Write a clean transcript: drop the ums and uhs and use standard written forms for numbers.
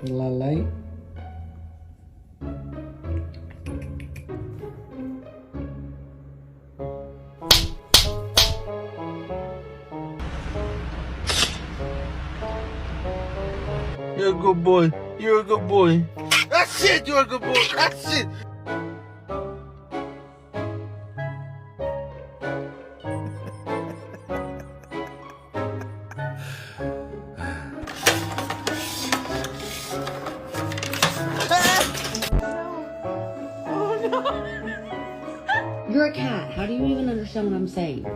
Lalay. You're a good boy. You're a good boy. That's it. You're a good boy. That's it. You're a cat. How do you even understand what I'm saying?